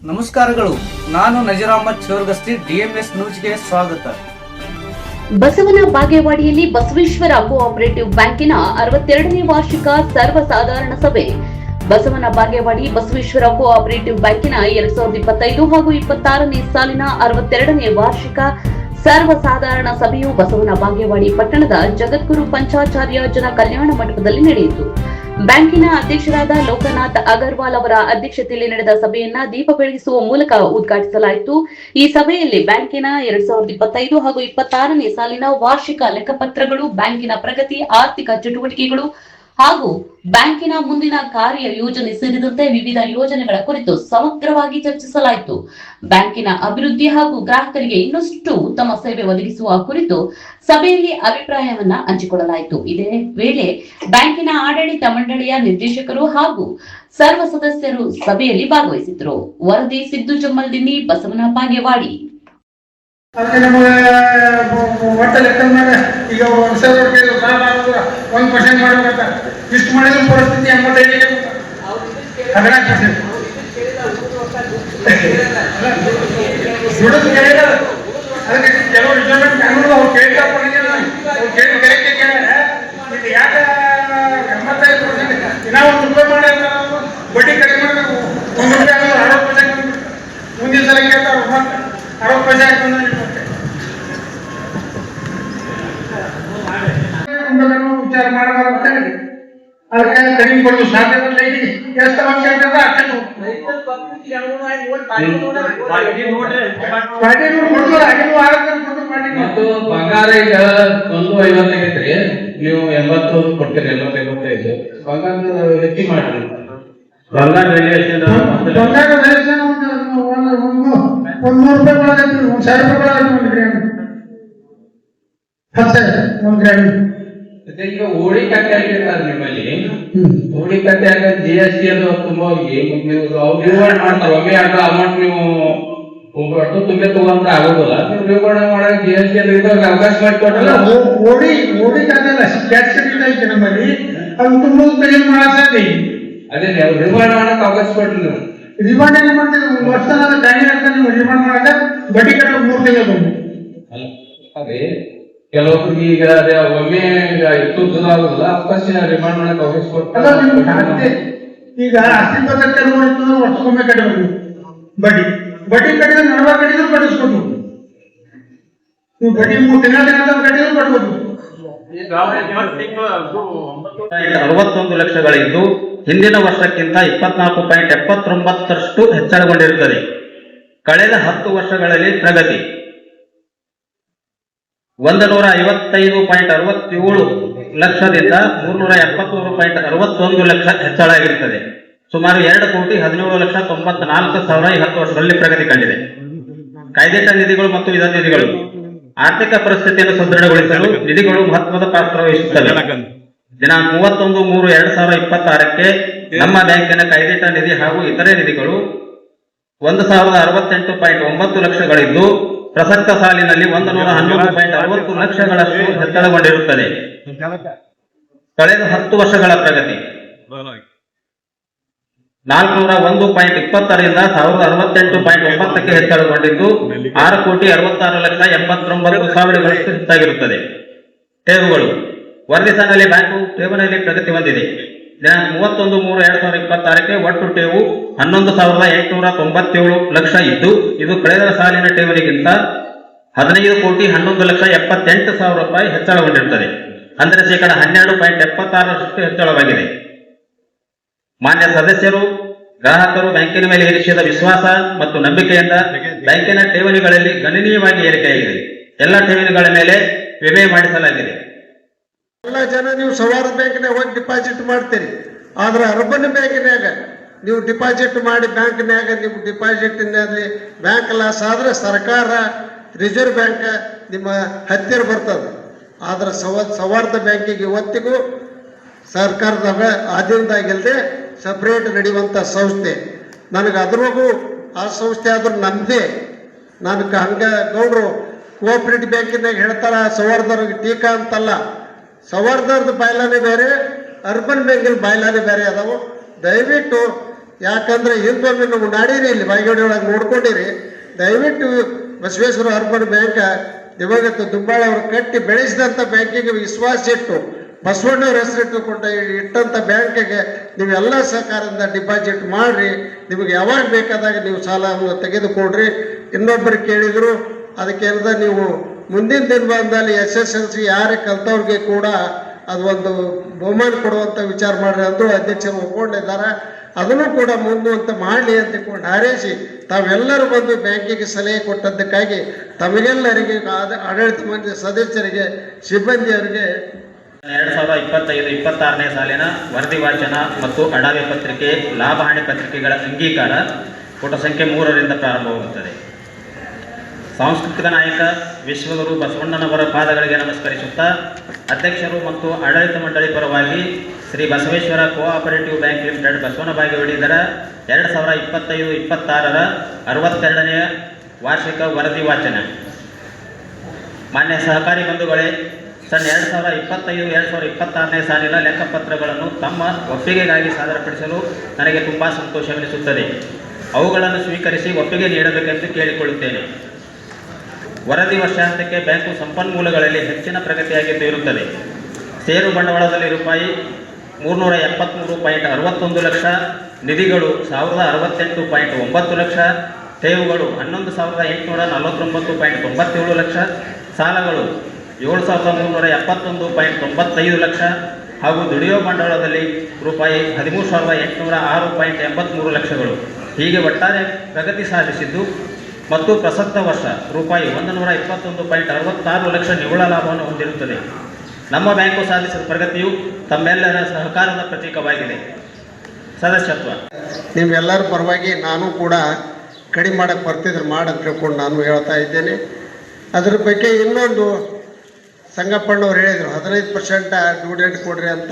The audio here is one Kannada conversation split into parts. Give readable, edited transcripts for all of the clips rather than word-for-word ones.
ನಮಸ್ಕಾರಗಳು. ನಾನು ನಜೀರ್ ಅಹಮದ್ ಚೋರ್ಗಸ್ತಿ, DMS ನ್ಯೂಸ್ಗೆ ಸ್ವಾಗತ. ಬಸವನ ಬಾಗೇವಾಡಿಯಲ್ಲಿ ಬಸವೇಶ್ವರ ಕೋಆಪರೇಟಿವ್ ಬ್ಯಾಂಕಿನ 62ನೇ ವಾರ್ಷಿಕ ಸರ್ವಸಾಧಾರಣ ಸಭೆ. ಬಸವನ ಬಾಗೇವಾಡಿ ಬಸವೇಶ್ವರ ಕೋಆಪರೇಟಿವ್ ಬ್ಯಾಂಕಿನ 2025 ಹಾಗೂ 26ನೇ ಸಾಲಿನ 62ನೇ ವಾರ್ಷಿಕ ಸರ್ವಸಾಧಾರಣ ಸಭೆಯು ಬಸವನ ಬಾಗೇವಾಡಿ ಪಟ್ಟಣದ ಜಗದ್ಗುರು ಪಂಚಾಚಾರ್ಯ ಜನ ಕಲ್ಯಾಣ ಮಂಟಪದಲ್ಲಿ ನಡೆಯಿತು. ಬ್ಯಾಂಕಿನ ಅಧ್ಯಕ್ಷರಾದ ಲೋಕನಾಥ್ ಅಗರ್ವಾಲ್ ಅವರ ಅಧ್ಯಕ್ಷತೆಯಲ್ಲಿ ನಡೆದ ಸಭೆಯನ್ನ ದೀಪ ಬೆಳಗಿಸುವ ಮೂಲಕ ಉದ್ಘಾಟಿಸಲಾಯಿತು. ಈ ಸಭೆಯಲ್ಲಿ ಬ್ಯಾಂಕಿನ 2025 ಹಾಗೂ 26ನೇ ಸಾಲಿನ ವಾರ್ಷಿಕ ಲೆಕ್ಕಪತ್ರಗಳು, ಬ್ಯಾಂಕಿನ ಪ್ರಗತಿ, ಆರ್ಥಿಕ ಚಟುವಟಿಕೆಗಳು ಹಾಗೂ ಬ್ಯಾಂಕಿನ ಮುಂದಿನ ಕಾರ್ಯ ಯೋಜನೆ ಸೇರಿದಂತೆ ವಿವಿಧ ಯೋಜನೆಗಳ ಕುರಿತು ಸಮಗ್ರವಾಗಿ ಚರ್ಚಿಸಲಾಯಿತು. ಬ್ಯಾಂಕಿನ ಅಭಿವೃದ್ಧಿ ಹಾಗೂ ಗ್ರಾಹಕರಿಗೆ ಇನ್ನಷ್ಟು ಉತ್ತಮ ಸೇವೆ ಒದಗಿಸುವ ಕುರಿತು ಸಭೆಯಲ್ಲಿ ಅಭಿಪ್ರಾಯವನ್ನ ಹಂಚಿಕೊಳ್ಳಲಾಯಿತು. ಇದೇ ವೇಳೆ ಬ್ಯಾಂಕಿನ ಆಡಳಿತ ಮಂಡಳಿಯ ನಿರ್ದೇಶಕರು ಹಾಗೂ ಸರ್ವ ಸದಸ್ಯರು ಸಭೆಯಲ್ಲಿ ಭಾಗವಹಿಸಿದ್ರು. ವರದಿ ಸಿದ್ದು ಜಮ್ಮಲ್ದಿನ್ನಿ, ಬಸವನ ಬಾಗೇವಾಡಿ. ಅದಕ್ಕೆ ನಮಗೆ ಒಟ್ಟ ಲೆಕ್ಕ ಮೇಲೆ ಈಗ 1% ಮಾಡಬೇಕಂತ ಇಷ್ಟು ಮಾಡಿದ ಪರಿಸ್ಥಿತಿ 85ಗೆ 14% ದುಡ್ಡು ಕೇಳಿದ. ಅದಕ್ಕೆ ಕೆಲವು ರಿಸರ್ವ್ಮೆಂಟ್ ಕಾನೂನು ಅವ್ರು ಕೇಳ್ತಾರೆ, ಅವ್ರು ಕೇಳಿ ಕರೆಕ್ಟ್ ಕೇಳಿದ್ರೆ ಇದು ಯಾಕೆ 85% ದಿನ ₹1 ಮಾಡಿ ಅಂತ ಬಡ್ಡಿ ಕಡಿಮೆ ಮಾಡಬೇಕು. ₹1 60% ಮುಂದಿನ ಸಲ ಕೇಳ್ತಾರೆ, ಮತ್ತೆ 60% ವಿಚಾರ ಮಾಡಬಾರ್ದು. ಅದಕ್ಕೆ ಕಡಿಮೆ ಕೊಡೋದು ಸಾಧ್ಯತೆ ಎಷ್ಟು ಅಷ್ಟೇ ಬಂಗಾರ ಈಗ 150 ಆಗೈತ್ರಿ. ನೀವು 80 ಕೊಡ್ತೀರಿ, 80-85 ಬಂಗಾರ ಹೆಚ್ಚಿ ಮಾಡ್ರಿ. ಬಂಗಾರ ವ್ಯಾಲ್ಯೂಯೇಷನ್ ₹100 ಒಳಗೈತ್ರಿ, ₹1000 ಒಳಗೈತ್ರಿ. 10,000 ಗ್ರಾಮ್. ಈಗ ಓಡಿ ಕಟ್ಟೆ ಆಗಿರ್ತಾರೆ ನಿಮ್ಮಲ್ಲಿ. ಓಡಿ ಕಟ್ಟೆ ಆಗ GST ಅದು ತುಂಬಾ ರಿವರ್ಡ್ ಮಾಡ್ತಾರೆ. ಒಮ್ಮೆ ಆಗ ಅಮೌಂಟ್ ನೀವು ಒಟ್ಟು ತುಂಬೆ ತಗೊಂಡ್ರೆ ಆಗೋದಿಲ್ಲ. ನೀವು ರಿವರ್ಡ್ ಮಾಡಕ್ GST ಅದು ಇದ್ದಾಗ ಅವಕಾಶ ಮಾಡಿಕೊಟ್ಟಲ್ಲ. ಓಡಿ ಕಟ್ಟೆಲ್ಲ ಕ್ಯಾಶ್ ಶೆಡ್ಯೂಲ್ ಐತೆ ನಮ್ಮಲ್ಲಿ, ಅದು ತುಂಬ ಪೇಮೆಂಟ್ ಮಾಡಕ್ಕೆ ಅದೇ ನೀವು ರಿವರ್ಡ್ ಮಾಡಕ್ ಅವಕಾಶ ಕೊಟ್ರಿ. ನೀವು ರಿವಾರ್ಡ್ ಏನು ಮಾಡ್ತೀವಿ, ವರ್ಷ ಟೈಮ್ ಆಗ್ತದೆ. ನೀವು ರಿವಾರ್ಡ್ ಮಾಡಕ್ಕೆ ಬಡ್ಡಿ ಕಟ್ಟೋ 3 ತಿಂಗಳು ಬಂದು ಅದೇ ಕೆಲವೊಬ್ರಿಗೆ ಈಗ ಅದೇ ಒಮ್ಮೆ ಆಗುದಿಲ್ಲ, ಅವಕಾಶ ರಿಮಾಂಡ್ ಮಾಡಕ್ ಅವಕಾಶ ಕೊಡ್ತಾರೆ. ಈಗ 80% ವರ್ಷಕ್ಕೊಮ್ಮೆ ಕಟ್ಟಬೇಕು. ಬಡ್ಡಿ ಕಟ್ಟಿದ್ರೆ 40 ಕಟ್ಟಿದ್ರು ಕಟ್ಟಿಸ್ಕೊಟ್ಟು. ನೀವು ಬಡ್ಡಿ 3 ತಿಂಗಳ ಕಟ್ಟಿದ್ರು ಕಟ್ಬೋದು. 61 ಲಕ್ಷಗಳಿದ್ದು ಹಿಂದಿನ ವರ್ಷಕ್ಕಿಂತ 24.79% ಹೆಚ್ಚಳಗೊಂಡಿರುತ್ತದೆ. ಕಳೆದ 10 ವರ್ಷಗಳಲ್ಲಿ ಪ್ರಗತಿ 155.67 ಲಕ್ಷದಿಂದ 373.61 ಲಕ್ಷ ಹೆಚ್ಚಳ ಆಗಿರುತ್ತದೆ. ಸುಮಾರು 2,17,94,000 ಈ 10 ವರ್ಷಗಳಲ್ಲಿ ಪ್ರಗತಿ ಕಂಡಿದೆ. ಕಾಯ್ದೆತ ನಿಧಿಗಳು ಮತ್ತು ಇತರ ನಿಧಿಗಳು ಆರ್ಥಿಕ ಪರಿಸ್ಥಿತಿಯನ್ನು ಸುದೃಢಗೊಳಿಸಲು ನಿಧಿಗಳು ಮಹತ್ವದ ಪಾತ್ರ ವಹಿಸುತ್ತವೆ. ದಿನಾಂಕ 31/3/2026ಕ್ಕೆ ನಮ್ಮ ಬ್ಯಾಂಕಿನ ಕಾಯ್ದೆತ ನಿಧಿ ಹಾಗೂ ಇತರೆ ನಿಧಿಗಳು 1,068.9 ಲಕ್ಷಗಳಿದ್ದು ಪ್ರಸಕ್ತ ಸಾಲಿನಲ್ಲಿ 111.60 ಲಕ್ಷಗಳಷ್ಟು ಹೆಚ್ಚಳಗೊಂಡಿರುತ್ತದೆ. ಕಳೆದ 10 ವರ್ಷಗಳ ಪ್ರಗತಿ 401.20ರಿಂದ 1,068.9ಕ್ಕೆ ಹೆಚ್ಚಳಗೊಂಡಿದ್ದು 6,66,89,000ಗಳಷ್ಟು ಹೆಚ್ಚಾಗಿರುತ್ತದೆ. ಠೇವುಗಳು ವರದಿ ಸಾಲಿನಲ್ಲಿ ಬ್ಯಾಂಕು ಠೇವಣಿಯಲ್ಲಿ ಪ್ರಗತಿ ಹೊಂದಿದೆ. ದಿನಾಂಕ 31/3/2026ಕ್ಕೆ ಒಟ್ಟು ಠೇವು 11,897 ಲಕ್ಷ ಇದ್ದು, ಇದು ಕಳೆದ ಸಾಲಿನ ಠೇವಣಿಗಿಂತ 15,11,78,000 ರೂಪಾಯಿ ಹೆಚ್ಚಳಗೊಂಡಿರುತ್ತದೆ. ಅಂದರೆ ಶೇಕಡ 12.76% ಹೆಚ್ಚಳವಾಗಿದೆ. ಮಾನ್ಯ ಸದಸ್ಯರು, ಗ್ರಾಹಕರು ಬ್ಯಾಂಕಿನ ಮೇಲೆ ಇರಿಸಿದ ವಿಶ್ವಾಸ ಮತ್ತು ನಂಬಿಕೆಯಿಂದ ಬ್ಯಾಂಕಿನ ಠೇವಣಿಗಳಲ್ಲಿ ಗಣನೀಯವಾಗಿ ಏರಿಕೆಯಾಗಿದೆ. ಎಲ್ಲ ಠೇವಣಿಗಳ ಮೇಲೆ ವಿಮೆ ಮಾಡಿಸಲಾಗಿದೆ. ಎಲ್ಲ ಜನ ನೀವು ಸವಾರದ ಬ್ಯಾಂಕ್ನಾಗ ಹೋಗಿ ಡಿಪಾಸಿಟ್ ಮಾಡ್ತೀರಿ, ಆದ್ರೆ ಅರ್ಬನ್ ಬ್ಯಾಂಕಿನಾಗ ನೀವು ಡಿಪಾಸಿಟ್ ಮಾಡಿ ಬ್ಯಾಂಕ್ನಾಗ ನೀವು ಡಿಪಾಸಿಟ್ನಲ್ಲಿ ಬ್ಯಾಂಕ್ ಲಾಸ್ ಆದ್ರೆ ಸರ್ಕಾರ ರಿಸರ್ವ್ ಬ್ಯಾಂಕ್ ನಿಮ್ಮ ಹತ್ತಿರ ಬರ್ತದೆ. ಆದ್ರೆ ಸವಾರದ ಬ್ಯಾಂಕಿಗೆ ಇವತ್ತಿಗೂ ಸರ್ಕಾರದಾಗ ಆಧೀನದಾಗಿಲ್ಲದೆ ಸಪ್ರೇಟ್ ನಡೆಯುವಂಥ ಸಂಸ್ಥೆ. ನನಗೆ ಅದ್ರಾಗೂ ಆ ಸಂಸ್ಥೆ ಆದ್ರೂ ನಮ್ಮದೇ. ನನಗೆ ಹಂಗೆ ಗೌಡ್ರು ಕೋಆಪರೇಟಿವ್ ಬ್ಯಾಂಕಿನಾಗ ಹೇಳ್ತಾರ ಸವಾರದವ್ರಿಗೆ ಟೀಕಾ ಅಂತಲ್ಲ. ಸವಾರದವ್ರದ್ದು ಬಾಯ್ಲಾನೇ ಬೇರೆ, ಅರ್ಬನ್ ಬ್ಯಾಂಕಿನ ಬಾಯ್ಲಾನೇ ಬೇರೆ ಅದಾವು. ದಯವಿಟ್ಟು ಯಾಕಂದ್ರೆ ಹಿಂದೊಮ್ಮೆ ನಾವು ನಾಡಿರಿ ಇಲ್ಲಿ ಬಾಗೇವಾಡಿ ಒಳಗೆ ನೋಡ್ಕೊಂಡಿರಿ. ದಯವಿಟ್ಟು ಬಸವೇಶ್ವರ ಅರ್ಬನ್ ಬ್ಯಾಂಕ್ ದಿವಂಗತ ದುಂಬಾಳೆ ಅವರು ಕಟ್ಟಿ ಬೆಳೆಸಿದಂಥ ಬ್ಯಾಂಕಿಗೆ ವಿಶ್ವಾಸ ಇಟ್ಟು ಬಸವಣ್ಣವ್ರ ಹೆಸರಿಟ್ಟುಕೊಂಡು ಇಟ್ಟಂಥ ಬ್ಯಾಂಕಿಗೆ ನೀವೆಲ್ಲ ಸಹಕಾರದಿಂದ ಡಿಪಾಸಿಟ್ ಮಾಡಿರಿ. ನಿಮಗೆ ಯಾವಾಗ ಬೇಕಾದಾಗ ನೀವು ಸಾಲವನ್ನು ತೆಗೆದುಕೊಡ್ರಿ. ಇನ್ನೊಬ್ಬರು ಕೇಳಿದರು ಅದಕ್ಕೆ ನೀವು ಮುಂದಿನ ದಿನಮಾನದಲ್ಲಿ SSLC ಯಾರೇ ಕಲ್ತವ್ರಿಗೆ ಕೂಡ ಅದು ಒಂದು ಬಹುಮಾನ ಕೊಡುವಂಥ ವಿಚಾರ ಮಾಡಿರಿ ಅಂದರೂ ಅಧ್ಯಕ್ಷರು ಒಪ್ಕೊಂಡಿದ್ದಾರೆ. ಅದನ್ನು ಕೂಡ ಮುಂದುವಂತ ಮಾಡಲಿ ಅಂತಕೊಂಡು ಹಾರೈಸಿ ತಾವೆಲ್ಲರೂ ಬಂದು ಬ್ಯಾಂಕಿಗೆ ಸಲಹೆ ಕೊಟ್ಟದ್ದಕ್ಕಾಗಿ ತಮಗೆಲ್ಲರಿಗೆ ಆಡಳಿತ ಮಂಡಳಿ ಸದಸ್ಯರಿಗೆ ಸಿಬ್ಬಂದಿಯವರಿಗೆ 2025-26ನೇ ಸಾಲಿನ ವರದಿ ವಾಚನ ಮತ್ತು ಅಡಾವೆ ಪತ್ರಿಕೆ ಲಾಭ ಹಾನಿ ಪತ್ರಿಕೆಗಳ ಅಂಗೀಕಾರ ಪುಟ ಸಂಖ್ಯೆ 3ರಿಂದ ಪ್ರಾರಂಭವಾಗುತ್ತದೆ. ಸಾಂಸ್ಕೃತಿಕ ನಾಯಕ ವಿಶ್ವಗುರು ಬಸವಣ್ಣನವರ ಪಾದಗಳಿಗೆ ನಮಸ್ಕರಿಸುತ್ತಾ ಅಧ್ಯಕ್ಷರು ಮತ್ತು ಆಡಳಿತ ಮಂಡಳಿ ಪರವಾಗಿ Shri Basaveshwara cooperative bank limited Basavana Bagewadi ಇದರ 2025-26ರ 62ನೇ ವಾರ್ಷಿಕ ವರದಿ ವಾಚನ. ಮಾನ್ಯ ಸಹಕಾರಿ ಬಂಧುಗಳೇ, ಸನ್ 2025-2026ನೇ ಸಾಲಿನ ಲೆಕ್ಕಪತ್ರಗಳನ್ನು ತಮ್ಮ ಒಪ್ಪಿಗೆಗಾಗಿ ಸಾದರಪಡಿಸಲು ನನಗೆ ತುಂಬ ಸಂತೋಷವೆನಿಸುತ್ತದೆ. ಅವುಗಳನ್ನು ಸ್ವೀಕರಿಸಿ ಒಪ್ಪಿಗೆ ನೀಡಬೇಕೆಂದು ಕೇಳಿಕೊಳ್ಳುತ್ತೇನೆ. ವರದಿ ವರ್ಷಾಂತ್ಯಕ್ಕೆ ಬ್ಯಾಂಕು ಸಂಪನ್ಮೂಲಗಳಲ್ಲಿ ಹೆಚ್ಚಿನ ಪ್ರಗತಿಯಾಗಿದ್ದು ಇರುತ್ತದೆ. ಷೇರು ಬಂಡವಾಳದಲ್ಲಿ ರೂಪಾಯಿ 373.61 ಲಕ್ಷ, ನಿಧಿಗಳು 1068.9 ಲಕ್ಷ, ಠೇವುಗಳು 11,849.97 ಲಕ್ಷ, ಸಾಲಗಳು 7,371.95 ಲಕ್ಷ ಹಾಗೂ ದುಡಿಯೋ ಬಂಡವಾಳದಲ್ಲಿ ರೂಪಾಯಿ 13,806.83 ಲಕ್ಷಗಳು. ಹೀಗೆ ಒಟ್ಟಾರೆ ಪ್ರಗತಿ ಸಾಧಿಸಿದ್ದು ಮತ್ತು ಪ್ರಸಕ್ತ ವರ್ಷ ರೂಪಾಯಿ 121.66 ಲಕ್ಷ ನಿವ್ವಳ ಲಾಭವನ್ನು ಹೊಂದಿರುತ್ತದೆ. ನಮ್ಮ ಬ್ಯಾಂಕು ಸಾಧಿಸಿದ ಪ್ರಗತಿಯು ತಮ್ಮೆಲ್ಲರ ಸಹಕಾರದ ಪ್ರತೀಕವಾಗಿದೆ. ಸದಸ್ಯತ್ವ ನಿಮ್ಮೆಲ್ಲರ ಪರವಾಗಿ ನಾನು ಕೂಡ ಕಡಿಮೆ ಮಾಡೋಕ್ಕೆ ಬರ್ತಿದ್ರು ಮಾಡಂತ ತಿಳ್ಕೊಂಡು ನಾನು ಹೇಳ್ತಾ ಇದ್ದೇನೆ. ಅದ್ರ ಬಗ್ಗೆ ಇನ್ನೊಂದು ಸಂಗಪ್ಪಣ್ಣವ್ರು ಹೇಳಿದರು 15% ಡಿವಿಡೆಂಡ್ ಕೊಡ್ರಿ ಅಂತ.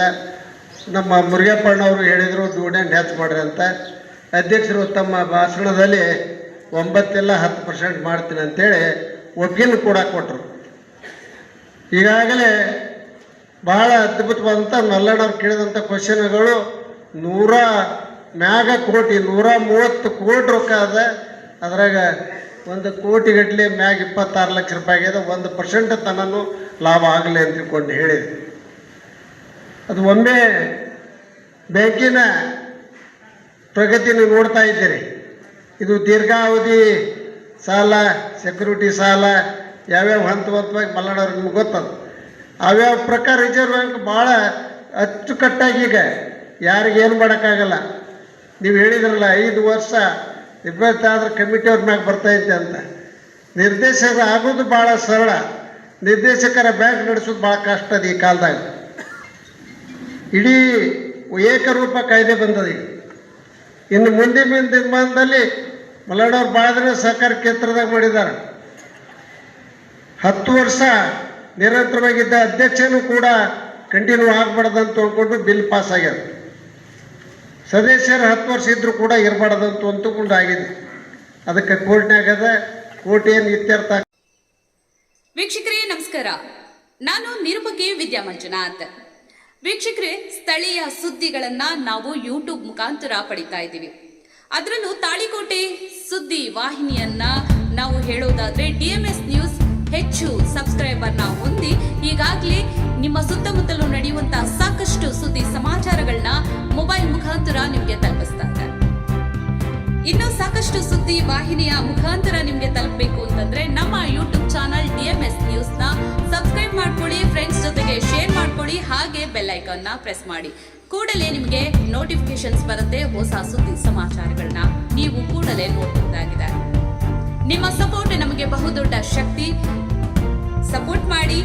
ನಮ್ಮ ಮುರುಗಪ್ಪಣ್ಣವರು ಹೇಳಿದರು ಡಿವಿಡೆಂಡ್ ಹೆಚ್ಚು ಮಾಡಿರಿ ಅಂತ. ಅಧ್ಯಕ್ಷರು ತಮ್ಮ ಭಾಷಣದಲ್ಲಿ 9 ಇಲ್ಲ 10% ಮಾಡ್ತೀನಿ ಅಂತೇಳಿ ಒಪ್ಪಿಗೆ ಕೂಡ ಕೊಟ್ಟರು. ಈಗಾಗಲೇ ಭಾಳ ಅದ್ಭುತವಾದಂಥ ಮಲ್ಲಣ್ಣವ್ರು ಕೇಳಿದಂಥ ಕ್ವಶನ್ಗಳು 100 ಮ್ಯಾಗ ಕೋಟಿ 130 ಕೋಟಿ ರೊಕ್ಕ ಅದ. ಅದ್ರಾಗ 1 ಕೋಟಿ ಗಟ್ಟಲೆ ಮ್ಯಾಗ 26 ಲಕ್ಷ ರೂಪಾಯಿ ಆಗಿದೆ. 1% ತನೂ ಲಾಭ ಆಗಲಿ ಅಂತ ತಿಳ್ಕೊಂಡು ಹೇಳಿದೆ. ಅದು ಒಮ್ಮೆ ಬ್ಯಾಂಕಿನ ಪ್ರಗತಿ ನೀವು ನೋಡ್ತಾ ಇದ್ದೀರಿ. ಇದು ದೀರ್ಘಾವಧಿ ಸಾಲ, ಸೆಕ್ಯೂರಿಟಿ ಸಾಲ ಯಾವ್ಯಾವ ಹಂತವಾಗಿ ಮಲ್ಲಣ್ಣವ್ರಿಗೆ ನಿಮ್ಗೆ ಗೊತ್ತದು. ಅವ್ಯಾವ ಪ್ರಕಾರ ರಿಸರ್ವ್ ಬ್ಯಾಂಕ್ ಭಾಳ ಅಚ್ಚುಕಟ್ಟಾಗಿ ಈಗ ಯಾರಿಗೇನು ಮಾಡೋಕ್ಕಾಗಲ್ಲ. ನೀವು ಹೇಳಿದ್ರಲ್ಲ 5 ವರ್ಷ ಇಬ್ಬತ್ತಾದ್ರೆ ಕಮಿಟಿಯವ್ರ ಮ್ಯಾಗ ಬರ್ತಾಯಿದ್ದೆ ಅಂತ. ನಿರ್ದೇಶಕರು ಆಗೋದು ಭಾಳ ಸರಳ, ನಿರ್ದೇಶಕರ ಬ್ಯಾಂಕ್ ನಡೆಸೋದು ಭಾಳ ಕಷ್ಟ ಅದು ಈ ಕಾಲದಾಗ. ಇಡೀ ಏಕರೂಪ ಕಾಯ್ದೆ ಬಂದದ ಈಗ. ಇನ್ನು ಮುಂದಿನ ದಿನಮಾನದಲ್ಲಿ ಮಲ್ಲಣ್ಣವ್ರು ಭಾಳ ದಿನ ಸಹಕಾರ ಕ್ಷೇತ್ರದಾಗ ಮಾಡಿದ್ದಾರೆ. 10 ವರ್ಷ ನಿರಂತರವಾಗಿದ್ದ ಅಧ್ಯಕ್ಷನೂ ಕೂಡ ಕಂಟಿನ್ಯೂ ಆಗಬಾರ್ದಂತ ಅಂದ್ಕೊಂಡು ಬಿಲ್ ಪಾಸ್ ಆಗ್ಯದ. ಸದಸ್ಯರು 10 ವರ್ಷ ಇದ್ದರೂ ಕೂಡ ಇರಬಾರ್ದಂತ ಅಂದ್ಕೊಂಡು ಆಗಿದೆ. ಅದಕ್ಕೆ ಕೋರ್ಟ್ನಾಗದ ಕೋರ್ಟ್ ಏನು ಇತ್ಯರ್ಥ. ವೀಕ್ಷಕರೇ ನಮಸ್ಕಾರ, ನಾನು ನಿರುಪಗೆ ವಿದ್ಯಾ ಮಂಜುನಾಥ್. ವೀಕ್ಷಕರೇ, ಸ್ಥಳೀಯ ಸುದ್ದಿಗಳನ್ನ ನಾವು ಯೂಟ್ಯೂಬ್ ಮುಖಾಂತರ ಪಡಿತಾ ಇದ್ದೀವಿ. ಅದರಲ್ಲೂ ತಾಳಿಕೋಟೆ ಸುದ್ದಿ ವಾಹಿನಿಯನ್ನ ನಾವು ಹೇಳೋದಾದ್ರೆ DMS ನ್ಯೂಸ್ ಹೆಚ್ಚು ಸಬ್ಸ್ಕ್ರೈಬರ್ನ ಹೊಂದಿ ಈಗಾಗಲೇ ನಿಮ್ಮ ಸುತ್ತಮುತ್ತಲೂ ನಡೆಯುವಂತಹ ಸಾಕಷ್ಟು ಸುದ್ದಿ ಸಮಾಚಾರಗಳನ್ನ ಮೊಬೈಲ್ ಮುಖಾಂತರ ನಿಮಗೆ ತಲುಪಿಸ್ತಾ ಇದ್ದಾರೆ. ಇನ್ನು ಸಾಕಷ್ಟು ಸುದ್ದಿ ವಾಹಿನಿಯ ಮುಖಾಂತರ ನಿಮಗೆ ತಲುಪಬೇಕು ಅಂತಂದ್ರೆ ನಮ್ಮ ಯೂಟ್ಯೂಬ್ ಚಾನಲ್ DMS ನ್ಯೂಸ್ ನ ಸಬ್ಸ್ಕ್ರೈಬ್ ಮಾಡ್ಕೊಳ್ಳಿ, ಫ್ರೆಂಡ್ಸ್ ಜೊತೆಗೆ ಶೇರ್ ಮಾಡ್ಕೊಳ್ಳಿ, ಹಾಗೆ ಬೆಲ್ ಐಕಾನ್ ನ ಪ್ರೆಸ್ ಮಾಡಿ. ಕೂಡಲೇ ನಿಮಗೆ ನೋಟಿಫಿಕೇಶನ್ಸ್ ಬರುತ್ತೆ. ಹೊಸ ಸುದ್ದಿ ಸಮಾಚಾರಗಳನ್ನ ನೀವು ಕೂಡಲೇ ನೋಡಬಹುದಾಗಿದೆ. ನಿಮ್ಮ ಸಪೋರ್ಟ್ ನಮಗೆ ಬಹುದೊಡ್ಡ ಶಕ್ತಿ. ಸಪೋರ್ಟ್ ಮಾಡಿ.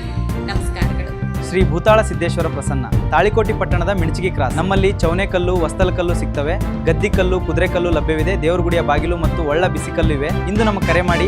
ನಮಸ್ಕಾರಗಳು. ಶ್ರೀ ಭೂತಾಳ ಸಿದ್ದೇಶ್ವರ ಪ್ರಸನ್ನ, ತಾಳಿಕೋಟಿ ಪಟ್ಟಣದ ಮಿಣಚಿಗಿ ಕ್ರಾಸ್. ನಮ್ಮಲ್ಲಿ ಚೌನೆಕಲ್ಲು, ವಸ್ತಲಕಲ್ಲು ಸಿಗ್ತವೆ. ಗದ್ದಿಕಲ್ಲು, ಕುದುರೆಕಲ್ಲು ಲಭ್ಯವಿದೆ. ದೇವರಗುಡಿಯ ಬಾಗಿಲು ಮತ್ತು ಒಳ್ಳ ಬಿಸಿಕಲ್ಲು ಇವೆ. ಇಂದು ನಮ್ಮ ಕರೆ ಮಾಡಿ